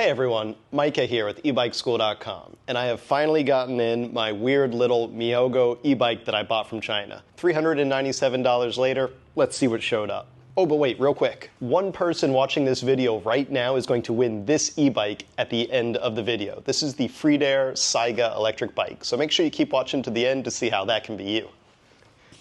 Hey everyone, Micah here with EbikeSchool.com, and I have finally gotten in my weird little Mihogo e-bike that I bought from China. $397 later, let's see what showed up. Oh, but wait, real quick. One person watching this video right now is going to win this e-bike at the end of the video. This is the Freedair Saiga electric bike, so make sure you keep watching to the end to see how that can be you.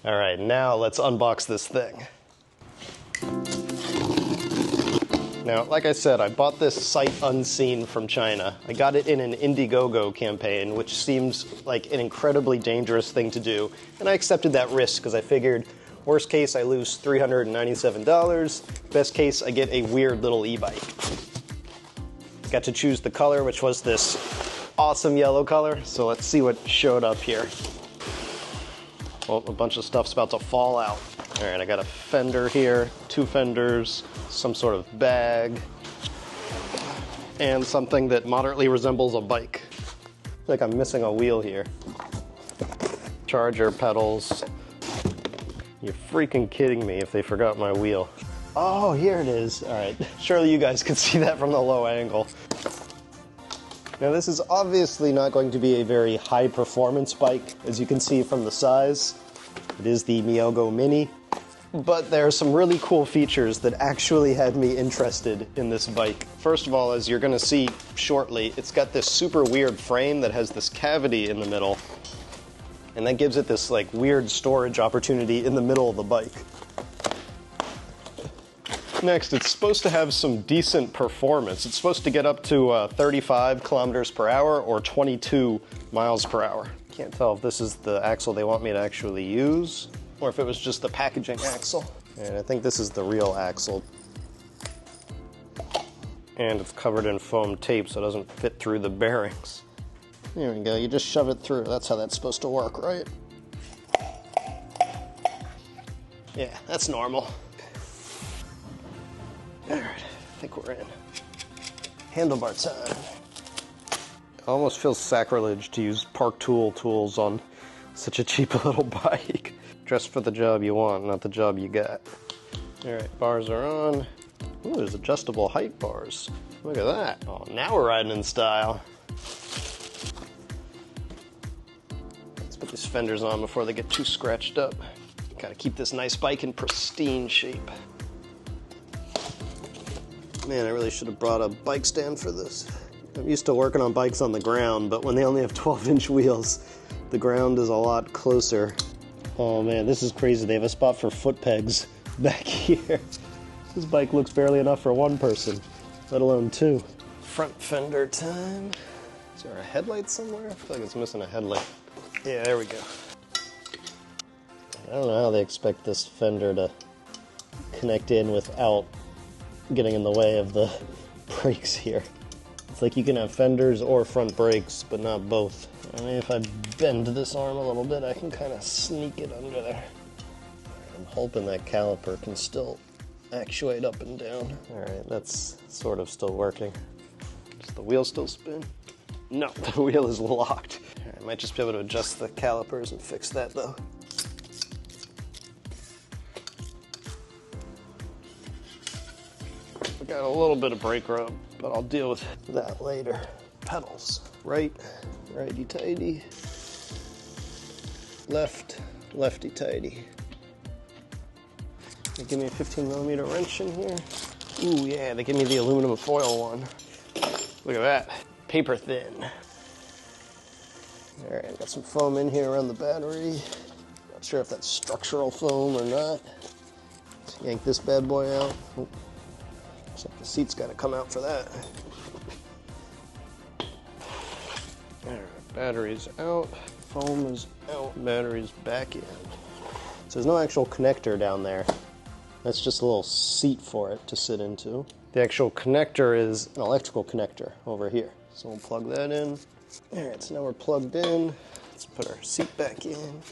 All right, now let's unbox this thing. Now, like I said, I bought this sight unseen from China. I got it in an Indiegogo campaign, which seems like an incredibly dangerous thing to do, and I accepted that risk because I figured, worst case, I lose $397. Best case, I get a weird little e-bike. Got to choose the color, which was this awesome yellow color, so let's see what showed up here. Well, a bunch of stuff's about to fall out. All right, I got a fender here, two fenders, some sort of bag, and something that moderately resembles a bike. I feel like I'm missing a wheel here. Charger pedals. You're freaking kidding me if they forgot my wheel. Oh, here it is. All right, surely you guys could see that from the low angle. Now this is obviously not going to be a very high performance bike, as you can see from the size. It is the Mihogo Mini, but there are some really cool features that actually had me interested in this bike. First of all, as you're gonna see shortly, it's got this super weird frame that has this cavity in the middle, and that gives it this like weird storage opportunity in the middle of the bike. Next, it's supposed to have some decent performance. It's supposed to get up to 35 kilometers per hour or 22 miles per hour. Can't tell if this is the axle they want me to actually use or if it was just the packaging axle. And I think this is the real axle. And it's covered in foam tape so it doesn't fit through the bearings. There we go, you just shove it through. That's how that's supposed to work, right? Yeah, that's normal. All right, I think we're in. Handlebar time. It almost feels sacrilege to use Park Tool tools on such a cheap little bike. Dress for the job you want, not the job you got. All right, bars are on. Ooh, there's adjustable height bars. Look at that. Oh, now we're riding in style. Let's put these fenders on before they get too scratched up. Gotta keep this nice bike in pristine shape. Man, I really should have brought a bike stand for this. I'm used to working on bikes on the ground, but when they only have 12-inch wheels, the ground is a lot closer. Oh man, this is crazy. They have a spot for foot pegs back here. This bike looks barely enough for one person, let alone two. Front fender time. Is there a headlight somewhere? I feel like it's missing a headlight. Yeah, there we go. I don't know how they expect this fender to connect in without getting in the way of the brakes here. It's like you can have fenders or front brakes, but not both. I mean, if I bend this arm a little bit, I can kind of sneak it under there. I'm hoping that caliper can still actuate up and down. All right, that's sort of still working. Does the wheel still spin? No, the wheel is locked. All right, I might just be able to adjust the calipers and fix that though. Got a little bit of brake rub, but I'll deal with that later. Pedals. Right, righty-tighty. Left, lefty-tighty. They give me a 15mm wrench in here. Ooh, yeah, they give me the aluminum foil one. Look at that. Paper thin. All right, I got some foam in here around the battery. Not sure if that's structural foam or not. Let's yank this bad boy out. Oop. So the seat's got to come out for that. All right, battery's out, foam is out, battery's back in. So there's no actual connector down there. That's just a little seat for it to sit into. The actual connector is an electrical connector over here. So we'll plug that in. All right, so now we're plugged in. Let's put our seat back in.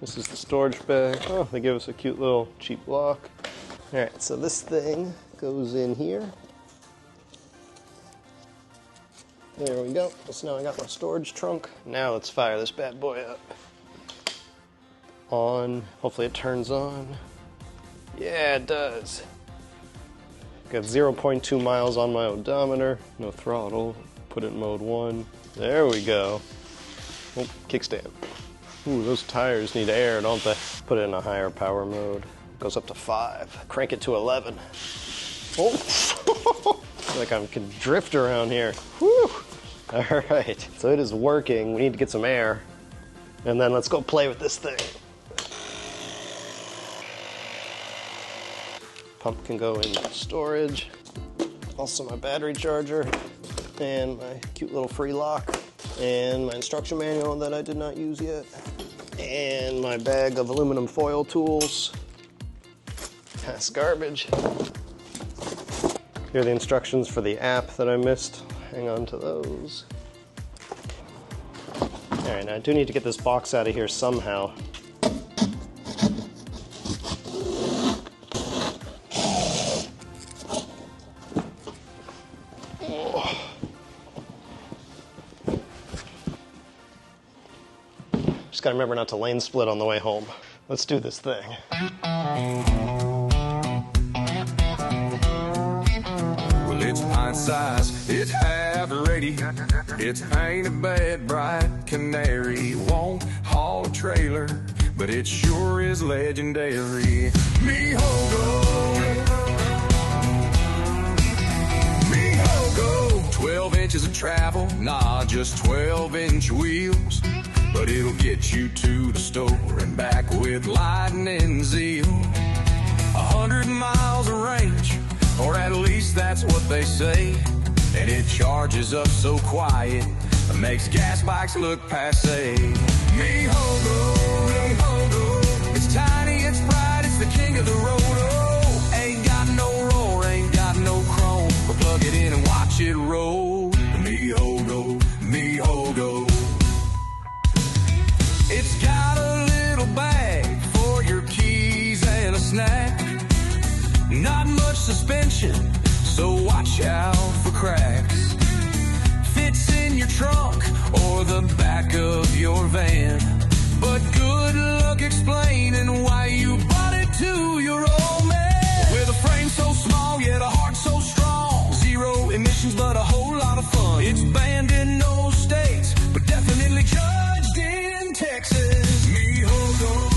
This is the storage bag. Oh, they give us a cute little cheap lock. All right, so this thing goes in here. There we go. So now I got my storage trunk. Now let's fire this bad boy up. On. Hopefully it turns on. Yeah, it does. Got 0.2 miles on my odometer. No throttle. Put it in mode 1. There we go. Oh, kickstand. Ooh, those tires need air, don't they? Put it in a higher power mode. Goes up to 5. Crank it to 11. Oh, like I can drift around here. Whew. All right, so it is working. We need to get some air. And then let's go play with this thing. Pump can go in storage. Also my battery charger and my cute little free lock and my instruction manual that I did not use yet and my bag of aluminum foil tools. That's garbage. Here are the instructions for the app that I missed. Hang on to those. All right, now I do need to get this box out of here somehow. Just gotta remember not to lane split on the way home. Let's do this thing. Well, it's pint size, it's half ready. It's painted bed, bright canary. Won't haul a trailer, but it sure is legendary. Mihogo, 12 inches of travel, nah, just 12-inch wheels. But it'll get you to the store and back with lightning zeal. 100 miles of range, or at least that's what they say. And it charges up so quiet, it makes gas bikes look passé. Mihogo, it's tiny, it's bright, it's the king of the road. Oh, ain't got no roar, ain't got no chrome, but plug it in and watch it roll. Mihogo. It's got a little bag for your keys and a snack. Not much suspension, so watch out for cracks. Fits in your trunk or the back of your van. But good luck explaining why you bought it to your old man. With a frame so small yet a heart so strong. 0 emissions but a whole lot of fun. It's banned in no states, but definitely judged in Texas. Mihogo.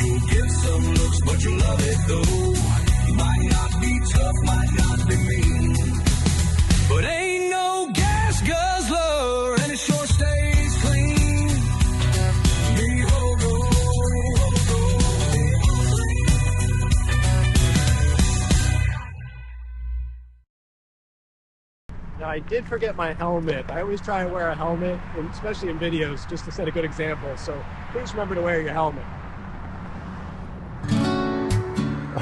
You'll get some looks, but you love it though. Might not be tough, might not be mean, but ain't no gas guzzler, and it sure stays clean. Mihogo. Now, I did forget my helmet. I always try and wear a helmet, especially in videos, just to set a good example. So please remember to wear your helmet.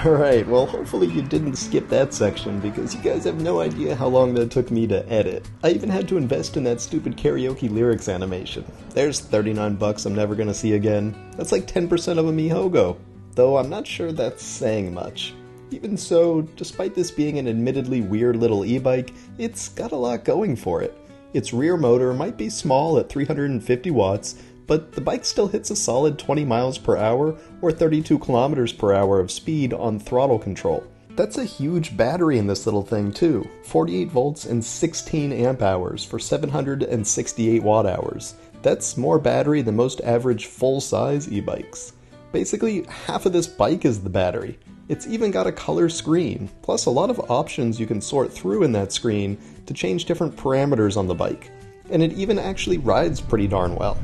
Alright, well hopefully you didn't skip that section because you guys have no idea how long that took me to edit. I even had to invest in that stupid karaoke lyrics animation. There's $39 I'm never gonna see again. That's like 10% of a Mihogo. Though I'm not sure that's saying much. Even so, despite this being an admittedly weird little e-bike, it's got a lot going for it. Its rear motor might be small at 350 watts, but the bike still hits a solid 20 miles per hour or 32 kilometers per hour of speed on throttle control. That's a huge battery in this little thing too, 48 volts and 16 amp hours for 768 watt hours. That's more battery than most average full-size e-bikes. Basically, half of this bike is the battery. It's even got a color screen, plus a lot of options you can sort through in that screen to change different parameters on the bike. And it even actually rides pretty darn well.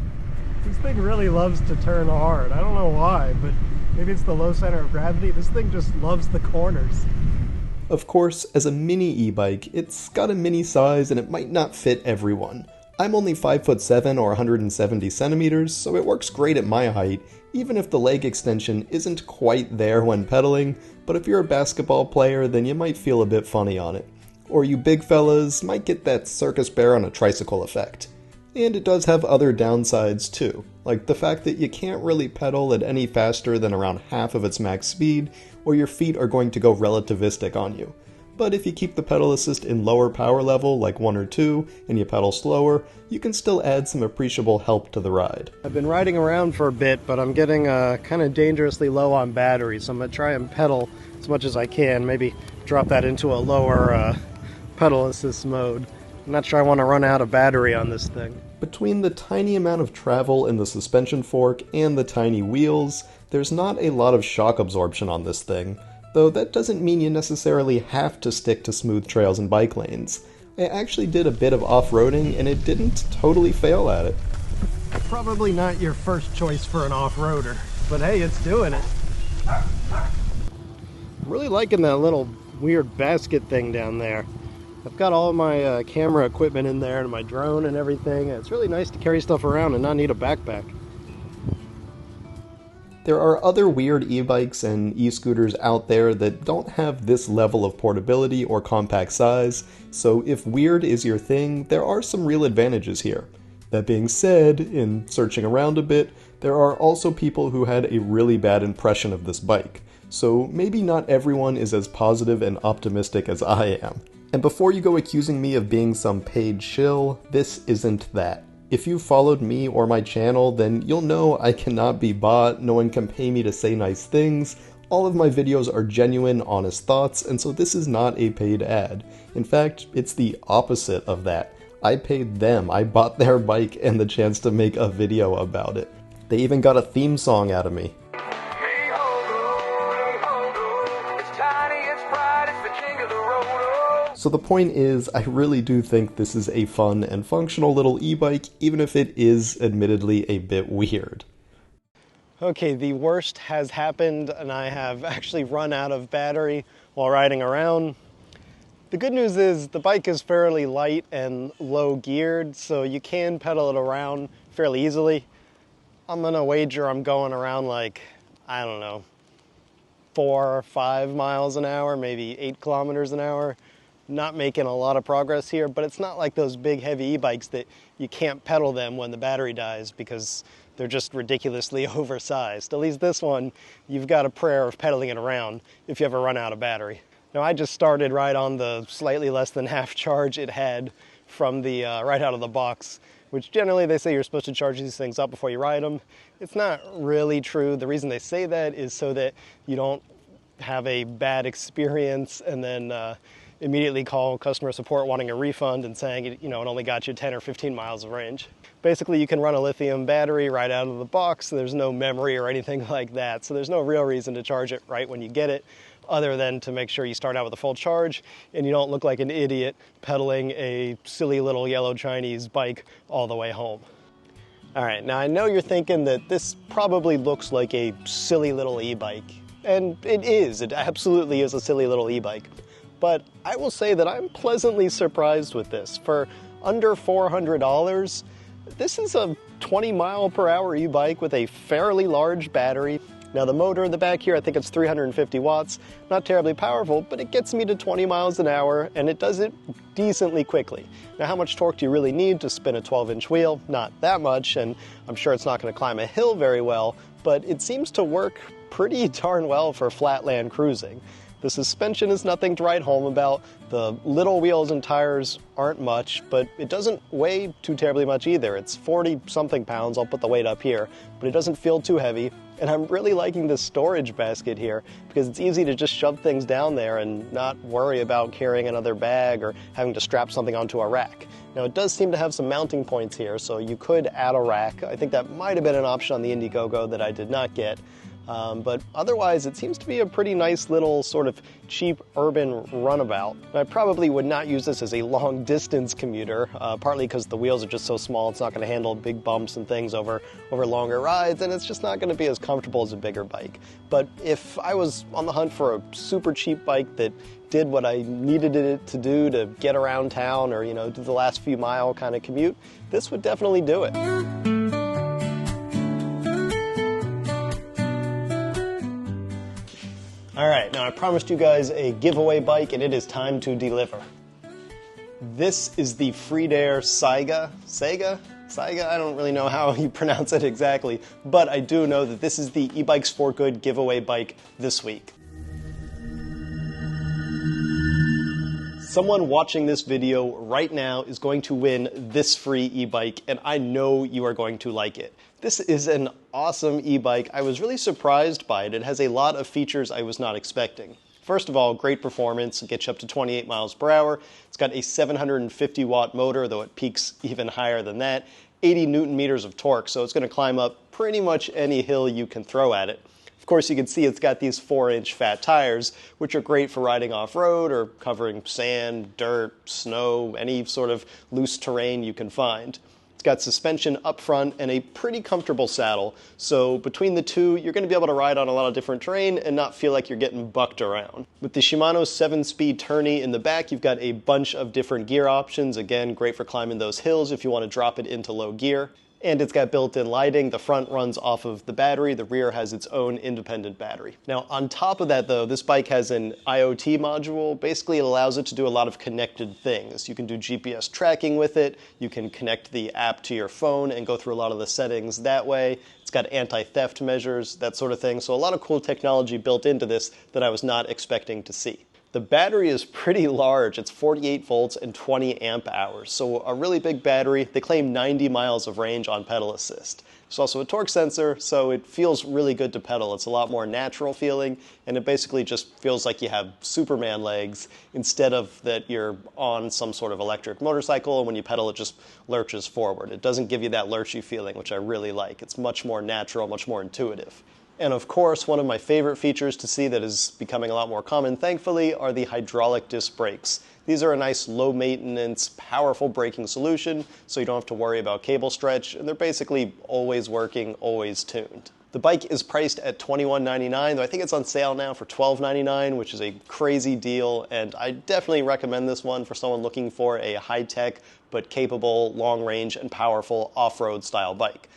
This thing really loves to turn hard. I don't know why, but maybe it's the low center of gravity. This thing just loves the corners. Of course, as a mini e-bike, it's got a mini size and it might not fit everyone. I'm only 5'7" or 170 centimeters, so it works great at my height, even if the leg extension isn't quite there when pedaling, but if you're a basketball player, then you might feel a bit funny on it. Or you big fellas might get that circus bear on a tricycle effect. And it does have other downsides too, like the fact that you can't really pedal at any faster than around half of its max speed, or your feet are going to go relativistic on you. But if you keep the pedal assist in lower power level, like 1 or 2, and you pedal slower, you can still add some appreciable help to the ride. I've been riding around for a bit, but I'm getting kind of dangerously low on battery, so I'm going to try and pedal as much as I can, maybe drop that into a lower pedal assist mode. I'm not sure I want to run out of battery on this thing. Between the tiny amount of travel in the suspension fork and the tiny wheels, there's not a lot of shock absorption on this thing, though that doesn't mean you necessarily have to stick to smooth trails and bike lanes. I actually did a bit of off-roading and it didn't totally fail at it. Probably not your first choice for an off-roader, but hey, it's doing it. I'm really liking that little weird basket thing down there. I've got all my camera equipment in there and my drone and everything. It's really nice to carry stuff around and not need a backpack. There are other weird e-bikes and e-scooters out there that don't have this level of portability or compact size, so if weird is your thing, there are some real advantages here. That being said, in searching around a bit, there are also people who had a really bad impression of this bike, so maybe not everyone is as positive and optimistic as I am. And before you go accusing me of being some paid shill, this isn't that. If you've followed me or my channel, then you'll know I cannot be bought, no one can pay me to say nice things. All of my videos are genuine, honest thoughts, and so this is not a paid ad. In fact, it's the opposite of that. I paid them, I bought their bike and the chance to make a video about it. They even got a theme song out of me. So the point is, I really do think this is a fun and functional little e-bike, even if it is admittedly a bit weird. Okay, the worst has happened and I have actually run out of battery while riding around. The good news is the bike is fairly light and low geared, so you can pedal it around fairly easily. I'm gonna wager I'm going around like, I don't know, 4 or 5 miles an hour, maybe 8 kilometers an hour. Not making a lot of progress here, but it's not like those big heavy e-bikes that you can't pedal them when the battery dies because they're just ridiculously oversized. At least this one, you've got a prayer of pedaling it around if you ever run out of battery. Now I just started right on the slightly less than half charge it had from the right out of the box, which generally they say you're supposed to charge these things up before you ride them. It's not really true. The reason they say that is so that you don't have a bad experience and then immediately call customer support wanting a refund and saying, it only got you 10 or 15 miles of range. Basically, you can run a lithium battery right out of the box. There's no memory or anything like that, so there's no real reason to charge it right when you get it, other than to make sure you start out with a full charge and you don't look like an idiot pedaling a silly little yellow Chinese bike all the way home. All right, now I know you're thinking that this probably looks like a silly little e-bike, and it is. It absolutely is a silly little e-bike. But I will say that I'm pleasantly surprised with this. For under $400, this is a 20 mile per hour e-bike with a fairly large battery. Now the motor in the back here, I think it's 350 watts. Not terribly powerful, but it gets me to 20 miles an hour and it does it decently quickly. Now how much torque do you really need to spin a 12-inch wheel? Not that much, and I'm sure it's not going to climb a hill very well, but it seems to work pretty darn well for flatland cruising. The suspension is nothing to write home about. The little wheels and tires aren't much, but it doesn't weigh too terribly much either. It's 40-something pounds, I'll put the weight up here, but it doesn't feel too heavy. And I'm really liking this storage basket here because it's easy to just shove things down there and not worry about carrying another bag or having to strap something onto a rack. Now it does seem to have some mounting points here, so you could add a rack. I think that might have been an option on the Indiegogo that I did not get. But otherwise, it seems to be a pretty nice little sort of cheap urban runabout. I probably would not use this as a long distance commuter, partly because the wheels are just so small, it's not going to handle big bumps and things over longer rides, and it's just not going to be as comfortable as a bigger bike. But if I was on the hunt for a super cheap bike that did what I needed it to do to get around town or, do the last few mile kind of commute, this would definitely do it. All right, now I promised you guys a giveaway bike, and it is time to deliver. This is the Freedair Saiga? I don't really know how you pronounce it exactly, but I do know that this is the eBikes for Good giveaway bike this week. Someone watching this video right now is going to win this free e-bike, and I know you are going to like it. This is an awesome e-bike. I was really surprised by it. It has a lot of features I was not expecting. First of all, great performance, gets you up to 28 miles per hour. It's got a 750 watt motor, though it peaks even higher than that. 80 newton meters of torque, so it's going to climb up pretty much any hill you can throw at it. Of course, you can see it's got these 4-inch fat tires, which are great for riding off-road or covering sand, dirt, snow, any sort of loose terrain you can find. It's got suspension up front and a pretty comfortable saddle, so between the two, you're going to be able to ride on a lot of different terrain and not feel like you're getting bucked around. With the Shimano 7-speed tourney in the back, you've got a bunch of different gear options. Again, great for climbing those hills if you want to drop it into low gear. And it's got built-in lighting. The front runs off of the battery. The rear has its own independent battery. Now, on top of that, though, this bike has an IoT module. Basically, it allows it to do a lot of connected things. You can do GPS tracking with it. You can connect the app to your phone and go through a lot of the settings that way. It's got anti-theft measures, that sort of thing. So a lot of cool technology built into this that I was not expecting to see. The battery is pretty large. It's 48 volts and 20 amp hours, so a really big battery. They claim 90 miles of range on pedal assist. There's also a torque sensor, so it feels really good to pedal. It's a lot more natural feeling, and it basically just feels like you have Superman legs instead of that you're on some sort of electric motorcycle, and when you pedal it just lurches forward. It doesn't give you that lurchy feeling, which I really like. It's much more natural, much more intuitive. And of course, one of my favorite features to see that is becoming a lot more common, thankfully, are the hydraulic disc brakes. These are a nice low-maintenance, powerful braking solution, so you don't have to worry about cable stretch, and they're basically always working, always tuned. The bike is priced at $21.99, though I think it's on sale now for $12.99, which is a crazy deal, and I definitely recommend this one for someone looking for a high-tech but capable, long-range, and powerful off-road style bike.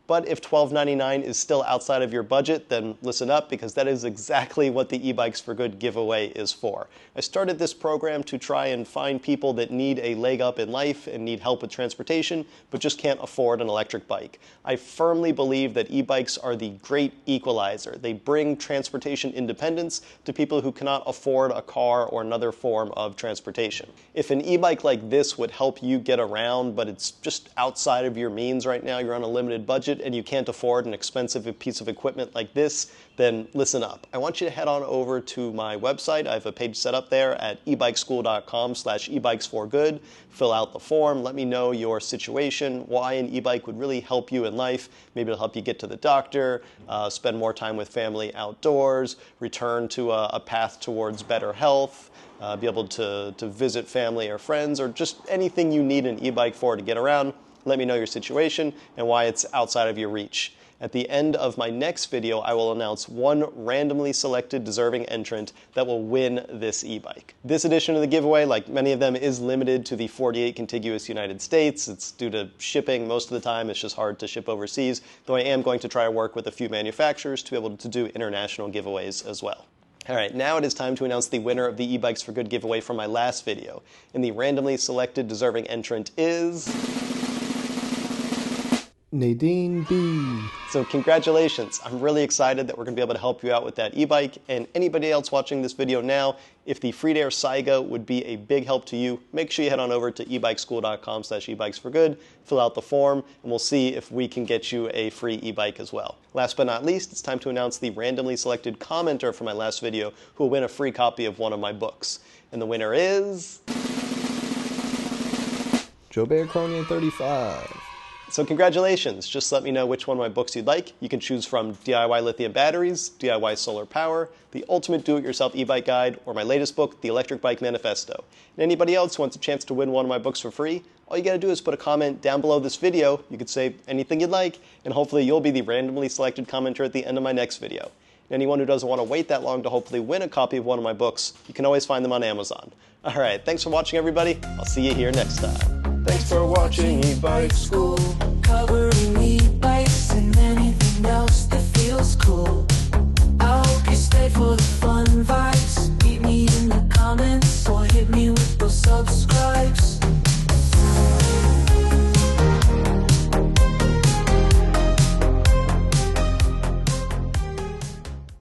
But if $12.99 is still outside of your budget, then listen up, because that is exactly what the eBikes for Good giveaway is for. I started this program to try and find people that need a leg up in life and need help with transportation, but just can't afford an electric bike. I firmly believe that e-bikes are the great equalizer. They bring transportation independence to people who cannot afford a car or another form of transportation. If an e-bike like this would help you get around, but it's just outside of your means right now, you're on a limited budget, and you can't afford an expensive piece of equipment like this, then listen up. I want you to head on over to my website. I have a page set up there at EbikeSchool.com/ebikesforgood. Fill out the form. Let me know your situation, why an e-bike would really help you in life. Maybe it'll help you get to the doctor, spend more time with family outdoors, return to a path towards better health, be able to visit family or friends, or just anything you need an e-bike for to get around. Let me know your situation and why it's outside of your reach. At the end of my next video, I will announce one randomly selected deserving entrant that will win this e-bike. This edition of the giveaway, like many of them, is limited to the 48 contiguous United States. It's due to shipping most of the time. It's just hard to ship overseas, though I am going to try to work with a few manufacturers to be able to do international giveaways as well. Alright, now it is time to announce the winner of the eBikes for Good giveaway from my last video. And the randomly selected deserving entrant is Nadine B. So congratulations. I'm really excited that we're going to be able to help you out with that e-bike, and anybody else watching this video now, if the Freed-Air Saiga would be a big help to you, make sure you head on over to EbikeSchool.com/ebikesforgood, fill out the form, and we'll see if we can get you a free e-bike as well. Last but not least, it's time to announce the randomly selected commenter from my last video who will win a free copy of one of my books. And the winner is Joe Bear Cronian 35. So congratulations. Just let me know which one of my books you'd like. You can choose from DIY Lithium Batteries, DIY Solar Power, The Ultimate Do-It-Yourself E-Bike Guide, or my latest book, The Electric Bike Manifesto. And anybody else who wants a chance to win one of my books for free, all you gotta do is put a comment down below this video. You could say anything you'd like, and hopefully you'll be the randomly selected commenter at the end of my next video. And anyone who doesn't want to wait that long to hopefully win a copy of one of my books, you can always find them on Amazon. Alright, thanks for watching everybody. I'll see you here next time. Thanks for watching E-Bike School. Covering e-bikes and anything else that feels cool. I hope you stay for the fun vibes. Meet me in the comments or hit me with those subscribe.